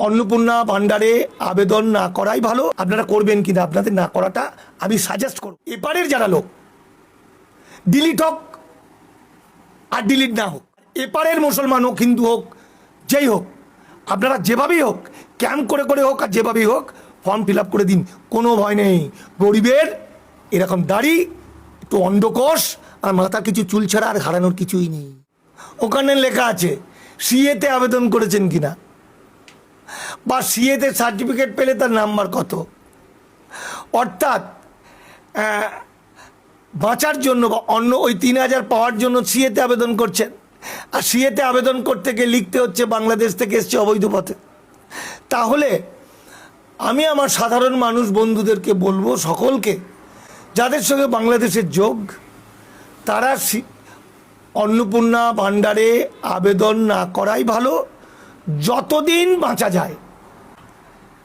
অন্নপূর্ণা ভান্ডারে আবেদন না করাই ভালো। আপনারা করবেন কিনা আপনাদের না করাটা আমি সাজেস্ট করব। এপারের যারা লোক ডিলিট হোক আর ডিলিট না হোক, এপারের মুসলমান হোক হিন্দু হোক যেই হোক, আপনারা যেভাবেই হোক ক্যাম্প করে করে হোক আর যেভাবেই হোক ফর্ম ফিল আপ করে দিন, কোনো ভয় নেই। গরিবের এরকম দাড়ি, একটু অন্ডকোষ আর মাথার কিছু চুল ছাড়া আর হারানোর কিছুই নেই। ওখানে লেখা আছে সিএতে আবেদন করেছেন কিনা, বা সিএতে সার্টিফিকেট পেলে তার নাম্বার কত। অর্থাৎ বাঁচার জন্য বা অন্য ওই 3000 পাওয়ার জন্য সিএতে আবেদন করছেন, আর সিএতে আবেদন করতে গিয়ে লিখতে হচ্ছে বাংলাদেশ থেকে এসছে অবৈধ পথে। তাহলে আমি আমার সাধারণ মানুষ বন্ধুদেরকে বলবো, সকলকে যাদের সঙ্গে বাংলাদেশের যোগ, তারা অন্নপূর্ণা ভান্ডারে আবেদন না করাই ভালো। যতদিন বাঁচা যায়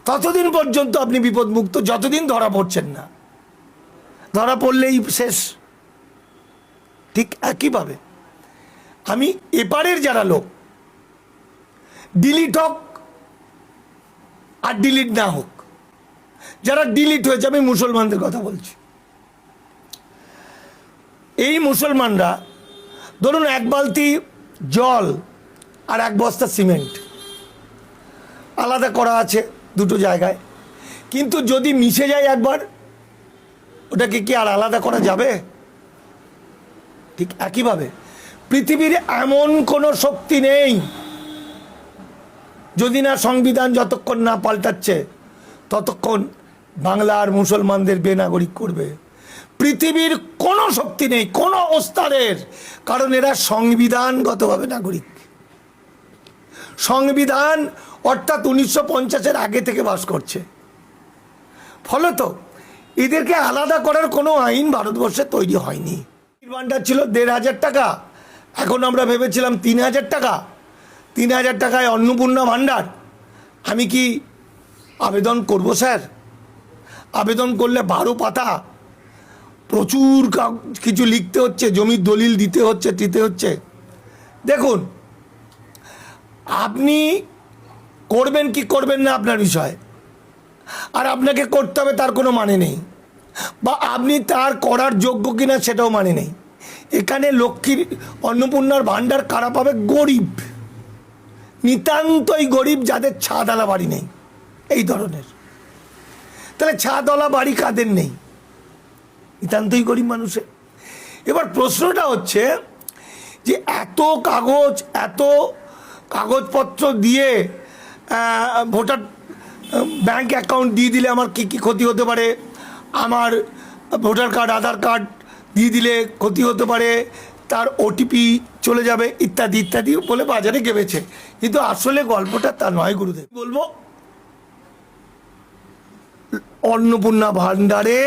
ততদিন পর্যন্ত আপনি বিপদমুক্ত, যতদিন ধরা পড়ছেন না। ধরা পড়লেই শেষ। ঠিক একইভাবে আমি এপারের যারা লোক ডিলিট হোক আর ডিলিট না হোক, যারা ডিলিট হয়েছে, আমি মুসলমানদের কথা বলছি। এই মুসলমানরা ধরুন 1 বালতি জল আর 1 বস্তা সিমেন্ট আলাদা করা আছে দুটো জায়গায়, কিন্তু যদি মিশে যায় একবার, ওটাকে কি আর আলাদা করা যাবে? ঠিক একইভাবে পৃথিবীর এমন কোনো শক্তি নেই, যদি না সংবিধান যতক্ষণ না পাল্টাচ্ছে ততক্ষণ বাংলার মুসলমানদের বেনাগরিক করবে। পৃথিবীর কোনো শক্তি নেই, কোনো ওস্তাদের, কারণ এরা সংবিধানগতভাবে নাগরিক। সংবিধান অর্থাৎ 1950-এর আগে থেকে বাস করছে। ফলত এদেরকে আলাদা করার কোনো আইন ভারতবর্ষে তৈরি হয়নি। ভান্ডার ছিল 1500 টাকা, এখন আমরা ভেবেছিলাম 3000 টাকা। 3000 টাকায় অন্নপূর্ণা ভান্ডার। আমি কি আবেদন করব স্যার? আবেদন করলে 12 পাতা, প্রচুর কিছু লিখতে হচ্ছে, জমির দলিল দিতে হচ্ছে। দেখুন, আপনি করবেন কি করবেন না আপনার বিষয়, আর আপনাকে করতে হবে তার কোনো মানে নেই, বা আপনি তার করার যোগ্য কিনা সেটাও মানে নেই। এখানে লক্ষ্মীর অন্নপূর্ণার ভান্ডার কারা পাবে? গরিব, নিতান্তই গরিব, যাদের ছাদওয়ালা বাড়ি নেই, এই ধরনের। তাহলে ছাদওয়ালা বাড়ি কাদের নেই? নিতান্তই গরিব মানুষের। এবার প্রশ্নটা হচ্ছে যে এত কাগজপত্র দিয়ে ভোটার ব্যাংক অ্যাকাউন্ট দিয়ে দিলে আমার কি কি ক্ষতি হতে পারে, আমার ভোটার কার্ড আধার কার্ড দিয়ে দিলে ক্ষতি হতে পারে, তার ওটিপি চলে যাবে, ইত্যাদি ইত্যাদি বলে বাজারে গেবেছে। কিন্তু আসলে গল্পটা তা নয় গুরুদেব। বলবো অন্নপূর্ণা ভান্ডারে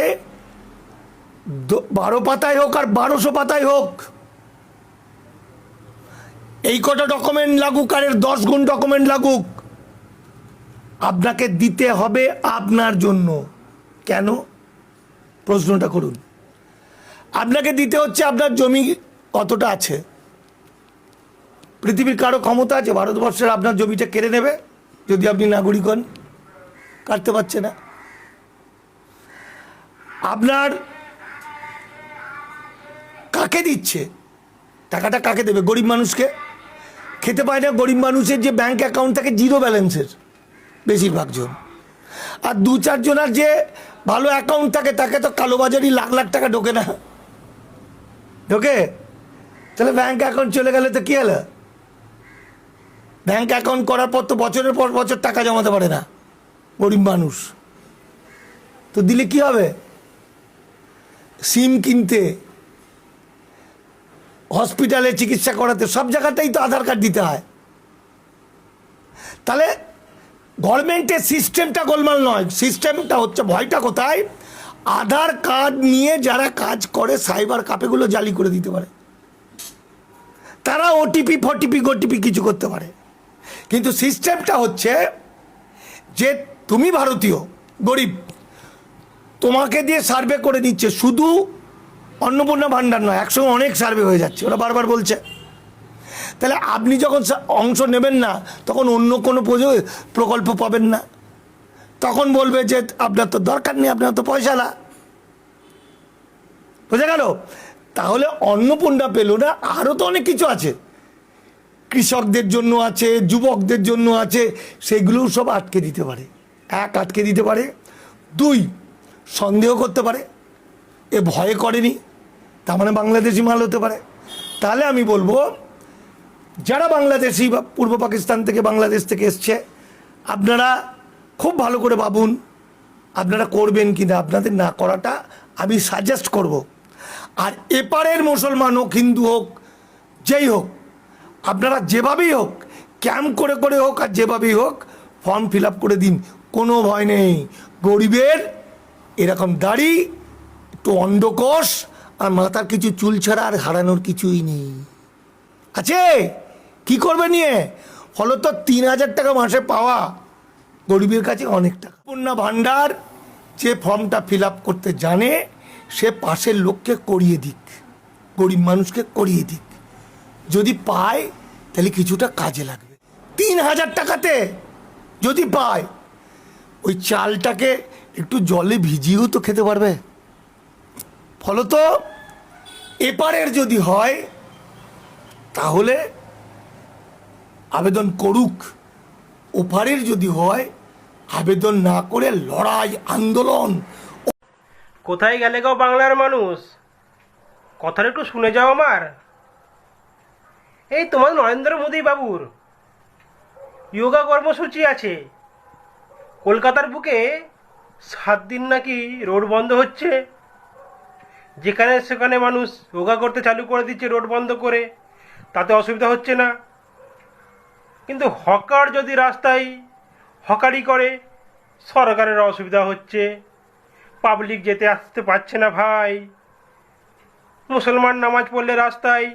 12 পাতায় হোক আর 1200 পাতায় হোক, এই কটা ডকুমেন্ট লাগুক আর 10 গুণ ডকুমেন্ট লাগুক, আপনাকে দিতে হবে আপনার জন্য। কেন? প্রশ্নটা করুন। আপনাকে দিতে হচ্ছে আপনার জমি কতটা আছে। পৃথিবীর কারো ক্ষমতা আছে ভারতবর্ষের আপনার জমিটা কেড়ে নেবে? যদি আপনি নাগরিক হন, কাটতে পারছে না। আপনার কাকে দিচ্ছে টাকাটা? কাকে দেবে? গরিব মানুষকে। খেতে পায় না গরিব মানুষের যে ব্যাংক অ্যাকাউন্ট থাকে 0 ব্যালেন্সের বেশিরভাগ জন, আর 2-4 জনের যে ভালো অ্যাকাউন্ট থাকে তাকে তো কালোবাজারি লাখ লাখ টাকা ঢোকে না, ঢোকে? তাহলে ব্যাংক অ্যাকাউন্ট চলে গেলে তো কি হলো? ব্যাংক অ্যাকাউন্ট করার পর তো বছরের পর বছর টাকা জমাতে পারে না গরিব মানুষ, তো দিলে কি হবে? সিম কিনতে, হসপিটালে চিকিৎসা করাতে, সব জায়গাতেই তো আধার কার্ড দিতে হয়। তাহলে গভর্নমেন্টের সিস্টেমটা গোলমাল নয়, সিস্টেমটা হচ্ছে, ভয়টা কোথায়? আধার কার্ড নিয়ে যারা কাজ করে সাইবার কাপেগুলো জালি করে দিতে পারে, তারা ওটিপি গোটিপি কিছু করতে পারে। কিন্তু সিস্টেমটা হচ্ছে যে তুমি ভারতীয় গরিব, তোমাকে দিয়ে সার্ভে করে নিচ্ছে। শুধু অন্নপূর্ণা ভান্ডার নয়, একসঙ্গে অনেক সার্ভে হয়ে যাচ্ছে, ওরা বারবার বলছে। তাহলে আপনি যখন অংশ নেবেন না তখন অন্য কোনো প্রকল্প পাবেন না, তখন বলবে যে আপনার তো দরকার নেই, আপনার তো পয়সা না। বোঝা গেল? তাহলে অন্নপূর্ণা পেল না, আরও তো অনেক কিছু আছে, কৃষকদের জন্য আছে, যুবকদের জন্য আছে, সেগুলোও সব আটকে দিতে পারে। এক, আটকে দিতে পারে। দুই, সন্দেহ করতে পারে, এ ভয়ে করেনি, তার মানে বাংলাদেশি মাল হতে পারে। তাহলে আমি বলবো যারা বাংলাদেশি বা পূর্ব পাকিস্তান থেকে বাংলাদেশ থেকে এসছে, আপনারা খুব ভালো করে ভাবুন আপনারা করবেন কি না। আপনাদের না করাটা আমি সাজেস্ট করব। আর এপারের মুসলমান হোক, হিন্দু হোক, যেই হোক, আপনারা যেভাবেই হোক, ক্যাম্প করে করে হোক আর যেভাবেই হোক, ফর্ম ফিল আপ করে দিন, কোনো ভয় নেই। গরিবের এরকম দাড়ি, একটু অন্ডকোষ আর মাথার কিছু চুল ছাড়া আর হারানোর কিছুই নেই। আছে কি করবে নিয়ে? ফলত 3,000 টাকা মাসে পাওয়া গরিবের কাছে অনেক টাকা। পূর্ণা ভাণ্ডার যে ফর্মটা ফিল আপ করতে জানে সে পাশের লোককে করিয়ে দিক, গরিব মানুষকে করিয়ে দিক, যদি পায় তাহলে কিছুটা কাজে লাগবে। 3,000 টাকাতে যদি পায়, ওই চালটাকে একটু জলে ভিজিয়েও তো খেতে পারবে। ফলত এপারের যদি হয় তাহলে আবেদন করুক, ওপারের যদি হয় আবেদন না করে লড়াই, আন্দোলন। কোথায় গেলে গো বাংলার মানুষ? কথাটা একটু শুনে যাও আমার। এই তোমার নরেন্দ্র মোদী বাবুর যোগা কর্মসূচি আছে, কলকাতার বুকে 7 দিন নাকি রোড বন্ধ হচ্ছে, যেখানে সেখানে মানুষ যোগা করতে চালু করে দিচ্ছে রোড বন্ধ করে, তাতে অসুবিধা হচ্ছে না। কিন্তু হকার যদি রাস্তায় হকারি করে, সরকারের অসুবিধা হচ্ছে, পাবলিক যেতে আসতে পারছে না ভাই। মুসলমান নামাজ পড়লে রাস্তায়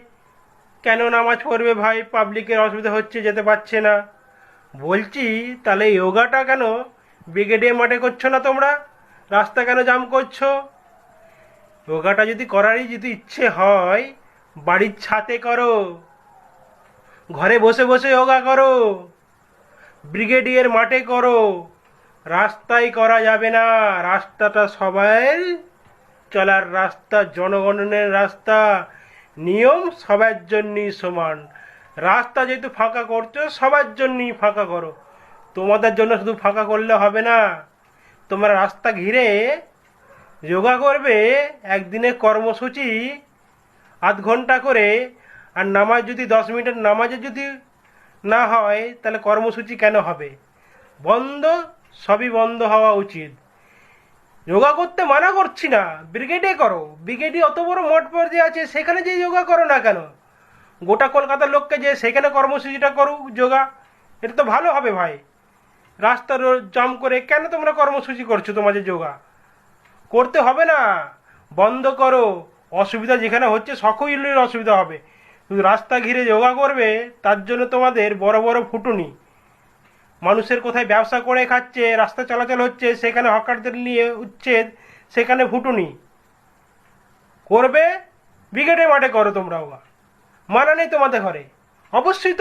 কেন নামাজ পড়বে ভাই? পাবলিকের অসুবিধা হচ্ছে, যেতে পারছে না। বলছি তাহলে যোগাটা কেন ব্রিগেডিয়ার মাঠে করছো না তোমরা? রাস্তা কেন জাম করছো? যোগাটা যদি করারই যদি ইচ্ছে হয়, বাড়ির ছাদে করো, ঘরে বসে বসে যোগা করো, ব্রিগেডিয়ার মাঠে করো। রাস্তায় করা যাবে না। রাস্তাটা সবাই চলার রাস্তা, জনগণের রাস্তা, নিয়ম সবার জন্যই সমান। রাস্তা যেহেতু ফাঁকা করছো, সবার জন্যই ফাঁকা করো, তোমাদের জন্য শুধু ফাঁকা করলে হবে না। তোমরা রাস্তা ঘিরে যোগা করবে, একদিনের কর্মসূচি 8 ঘন্টা করে, আর নামাজ যদি 10 মিনিটের নামাজে যদি না হয় তাহলে কর্মসূচি কেন হবে? বন্ধ, সবই বন্ধ হওয়া উচিত। যোগা করতে মানা করছি না, ব্রিগেডে করো। ব্রিগেডে অত বড় মঠ পর্যায়ে আছে, সেখানে যে যোগা করো না কেন? গোটা কলকাতার লোককে যে সেখানে কর্মসূচিটা করুক যোগা, এটা তো ভালো হবে ভাই। রাস্তার জাম করে কেন তোমরা কর্মসূচি করছো? তোমাদের যোগা করতে হবে না, বন্ধ করো। অসুবিধা যেখানে হচ্ছে সকলের অসুবিধা হবে। শুধু রাস্তা ঘিরে যোগা করবে, তার জন্য তোমাদের বড় বড় ফুটুনি। মানুষের কোথায় ব্যবসা করে খাচ্ছে, রাস্তা চলাচল হচ্ছে, সেখানে হকারদের নিয়ে উচ্ছেদ, সেখানে ফুটুনি করবে। ব্রিগেডের মাঠে করো তোমরা, মানা নেই তোমাদের ঘরে, অবশ্যই তো